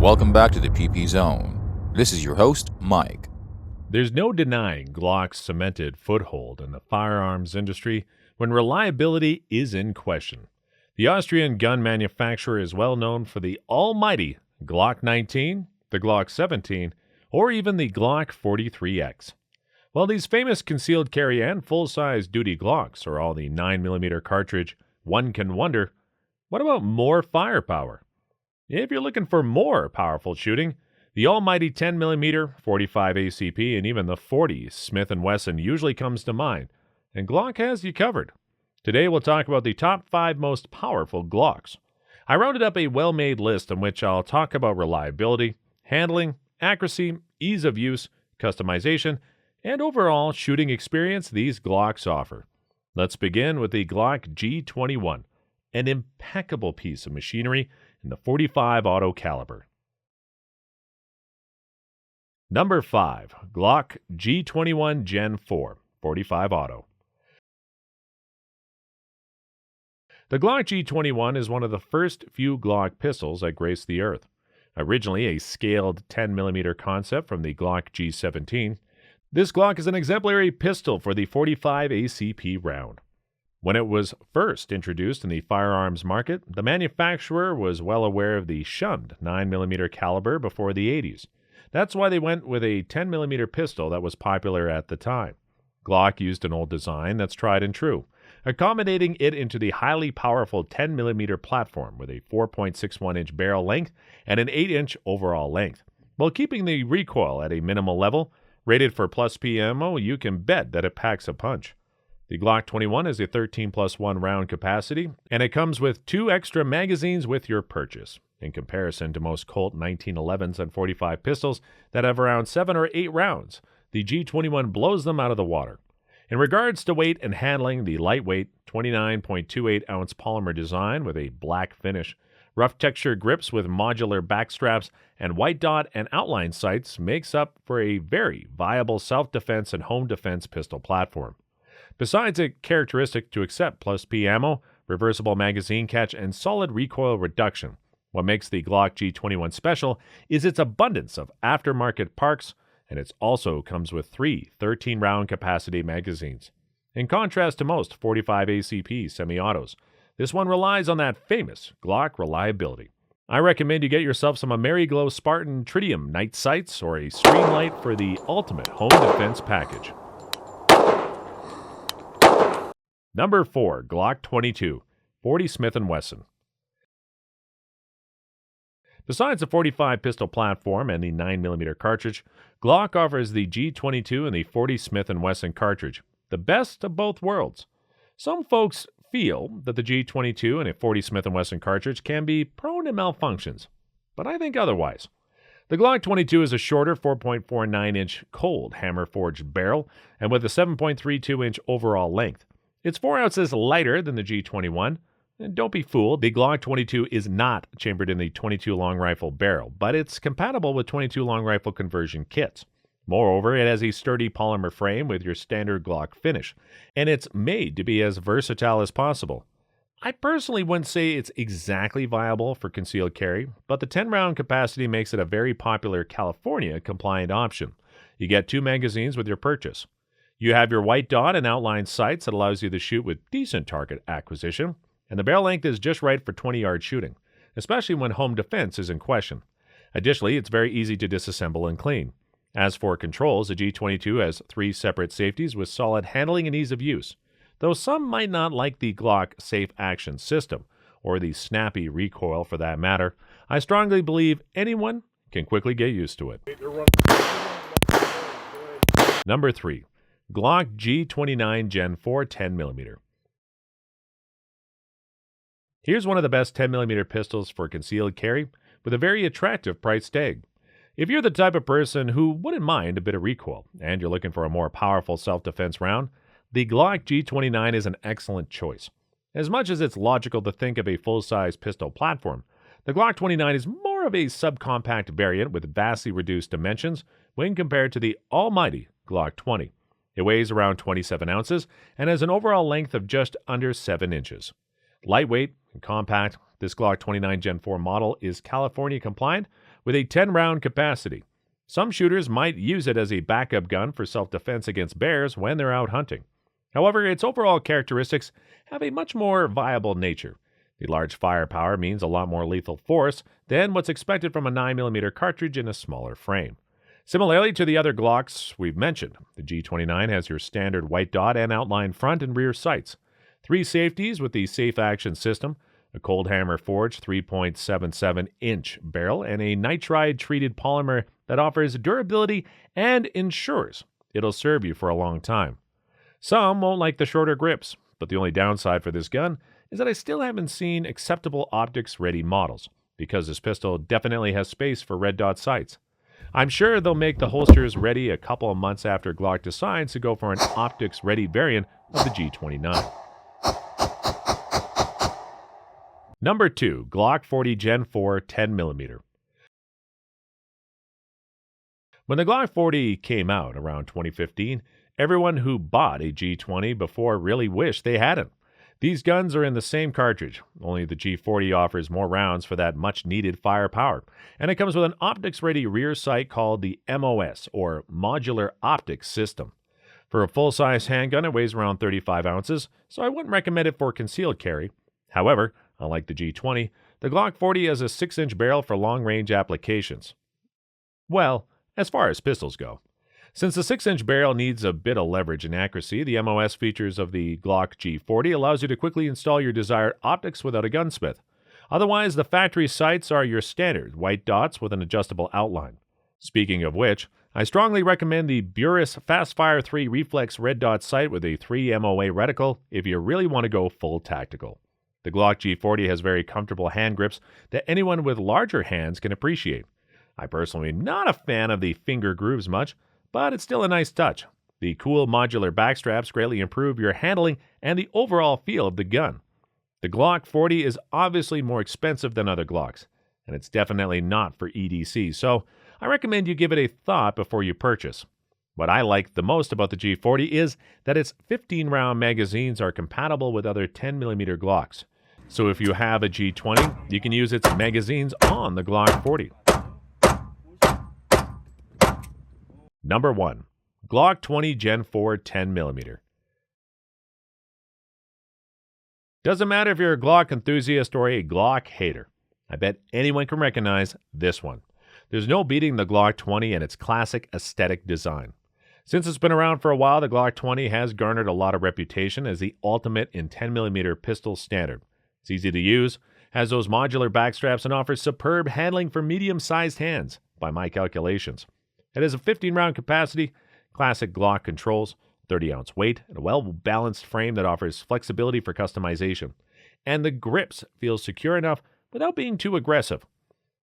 Welcome back to the PP Zone. This is your host, Mike. There's no denying Glock's cemented foothold in the firearms industry when reliability is in question. The Austrian gun manufacturer is well known for the almighty Glock 19, the Glock 17, or even the Glock 43X. While these famous concealed carry and full-size duty Glocks are all the 9mm cartridge, one can wonder, what about more firepower? If you're looking for more powerful shooting, the almighty 10mm, 45 ACP, and even the 40 Smith & Wesson usually comes to mind, and Glock has you covered. Today we'll talk about the top 5 most powerful Glocks. I rounded up a well-made list in which I'll talk about reliability, handling, accuracy, ease of use, customization, and overall shooting experience these Glocks offer. Let's begin with the Glock G21, an impeccable piece of machinery in the .45 auto caliber. Number 5, Glock G21 Gen 4, .45 auto. The Glock G21 is one of the first few Glock pistols that graced the earth. Originally a scaled 10mm concept from the Glock G17, this Glock is an exemplary pistol for the .45 ACP round. When it was first introduced in the firearms market, the manufacturer was well aware of the shunned 9mm caliber before the 80s. That's why they went with a 10mm pistol that was popular at the time. Glock used an old design that's tried and true, accommodating it into the highly powerful 10mm platform with a 4.61-inch barrel length and an 8-inch overall length. While keeping the recoil at a minimal level, rated for +P ammo, you can bet that it packs a punch. The Glock 21 is a 13+1 round capacity, and it comes with 2 extra magazines with your purchase. In comparison to most Colt 1911s and .45 pistols that have around 7 or 8 rounds, the G21 blows them out of the water. In regards to weight and handling, the lightweight 29.28-ounce polymer design with a black finish, rough texture grips with modular backstraps, and white dot and outline sights makes up for a very viable self-defense and home defense pistol platform. Besides a characteristic to accept +P ammo, reversible magazine catch, and solid recoil reduction, what makes the Glock G21 special is its abundance of aftermarket parts, and it also comes with 3 13-round capacity magazines. In contrast to most .45 ACP semi-autos, this one relies on that famous Glock reliability. I recommend you get yourself some Ameriglow Spartan Tritium night sights or a Streamlight for the ultimate home defense package. Number 4, Glock 22, 40 Smith & Wesson. Besides the .45 pistol platform and the 9mm cartridge, Glock offers the G22 and the 40 Smith & Wesson cartridge, the best of both worlds. Some folks feel that the G22 and a 40 Smith & Wesson cartridge can be prone to malfunctions, but I think otherwise. The Glock 22 is a shorter 4.49-inch cold hammer-forged barrel and with a 7.32-inch overall length. It's 4 ounces lighter than the G21, and don't be fooled, the Glock 22 is not chambered in the .22 long rifle barrel, but it's compatible with .22 long rifle conversion kits. Moreover, it has a sturdy polymer frame with your standard Glock finish, and it's made to be as versatile as possible. I personally wouldn't say it's exactly viable for concealed carry, but the 10-round capacity makes it a very popular California-compliant option. You get 2 magazines with your purchase. You have your white dot and outline sights that allows you to shoot with decent target acquisition, and the barrel length is just right for 20-yard shooting, especially when home defense is in question. Additionally, it's very easy to disassemble and clean. As for controls, the G22 has 3 separate safeties with solid handling and ease of use. Though some might not like the Glock Safe Action system, or the snappy recoil for that matter, I strongly believe anyone can quickly get used to it. Number 3. Glock G29 Gen 4 10mm. Here's one of the best 10mm pistols for concealed carry with a very attractive price tag. If you're the type of person who wouldn't mind a bit of recoil and you're looking for a more powerful self-defense round, the Glock G29 is an excellent choice. As much as it's logical to think of a full-size pistol platform, the Glock 29 is more of a subcompact variant with vastly reduced dimensions when compared to the almighty Glock 20. It weighs around 27 ounces and has an overall length of just under 7 inches. Lightweight and compact, This Glock 29 Gen 4 model is California compliant with a 10-round capacity. Some shooters might use it as a backup gun for self-defense against bears when they're out hunting. However, its overall characteristics have a much more viable nature. The large firepower means a lot more lethal force than what's expected from a 9mm cartridge in a smaller frame. Similarly to the other Glocks we've mentioned, the G29 has your standard white dot and outline front and rear sights, 3 safeties with the safe action system, a cold hammer forged 3.77-inch barrel, and a nitride-treated polymer that offers durability and ensures it'll serve you for a long time. Some won't like the shorter grips, but the only downside for this gun is that I still haven't seen acceptable optics-ready models, because this pistol definitely has space for red dot sights. I'm sure they'll make the holsters ready a couple of months after Glock decides to go for an optics-ready variant of the G29. Number 2. Glock 40 Gen 4 10mm. When the Glock 40 came out around 2015, everyone who bought a G20 before really wished they hadn't. These guns are in the same cartridge, only the G40 offers more rounds for that much-needed firepower, and it comes with an optics-ready rear sight called the MOS, or Modular Optics System. For a full-size handgun, it weighs around 35 ounces, so I wouldn't recommend it for concealed carry. However, unlike the G20, the Glock 40 has a 6-inch barrel for long-range applications. Well, as far as pistols go. Since the 6-inch barrel needs a bit of leverage and accuracy, the MOS features of the Glock G40 allows you to quickly install your desired optics without a gunsmith. Otherwise, the factory sights are your standard white dots with an adjustable outline. Speaking of which, I strongly recommend the Burris Fastfire 3 Reflex red dot sight with a 3 MOA reticle if you really want to go full tactical. The Glock G40 has very comfortable hand grips that anyone with larger hands can appreciate. I personally am not a fan of the finger grooves much, but it's still a nice touch. The cool modular backstraps greatly improve your handling and the overall feel of the gun. The Glock 40 is obviously more expensive than other Glocks, and it's definitely not for EDC, so I recommend you give it a thought before you purchase. What I like the most about the G40 is that its 15-round magazines are compatible with other 10mm Glocks. So if you have a G20, you can use its magazines on the Glock 40. Number 1. Glock 20 Gen 4 10mm. Doesn't matter if you're a Glock enthusiast or a Glock hater. I bet anyone can recognize this one. There's no beating the Glock 20 and its classic aesthetic design. Since it's been around for a while, the Glock 20 has garnered a lot of reputation as the ultimate in 10mm pistol standard. It's easy to use, has those modular backstraps, and offers superb handling for medium-sized hands, by my calculations. It has a 15-round capacity, classic Glock controls, 30-ounce weight, and a well-balanced frame that offers flexibility for customization. And the grips feel secure enough without being too aggressive.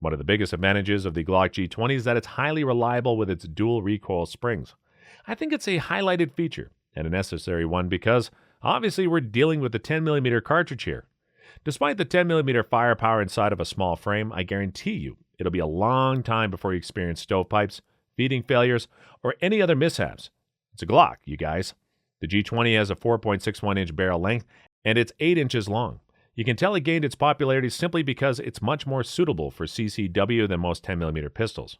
One of the biggest advantages of the Glock G20 is that it's highly reliable with its dual recoil springs. I think it's a highlighted feature, and a necessary one because, obviously, we're dealing with the 10mm cartridge here. Despite the 10mm firepower inside of a small frame, I guarantee you it'll be a long time before you experience stovepipes, feeding failures, or any other mishaps. It's a Glock, you guys. The G20 has a 4.61-inch barrel length, and it's 8 inches long. You can tell it gained its popularity simply because it's much more suitable for CCW than most 10mm pistols.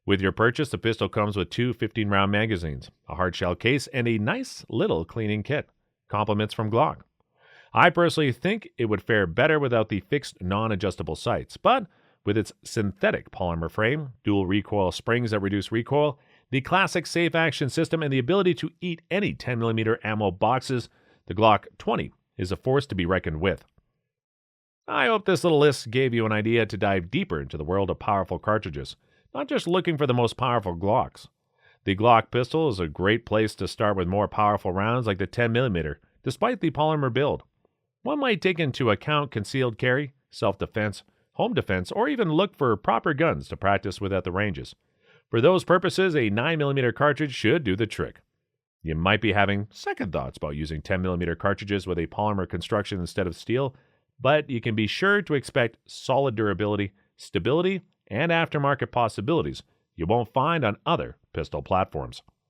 With your purchase, the pistol comes with 2 15-round magazines, a hardshell case, and a nice little cleaning kit. Compliments from Glock. I personally think it would fare better without the fixed non-adjustable sights, but with its synthetic polymer frame, dual recoil springs that reduce recoil, the classic safe action system, and the ability to eat any 10mm ammo boxes, the Glock 20 is a force to be reckoned with. I hope this little list gave you an idea to dive deeper into the world of powerful cartridges, not just looking for the most powerful Glocks. The Glock pistol is a great place to start with more powerful rounds like the 10mm, despite the polymer build. One might take into account concealed carry, self-defense, home defense, or even look for proper guns to practice with at the ranges. For those purposes, a 9mm cartridge should do the trick. You might be having second thoughts about using 10mm cartridges with a polymer construction instead of steel, but you can be sure to expect solid durability, stability, and aftermarket possibilities you won't find on other pistol platforms.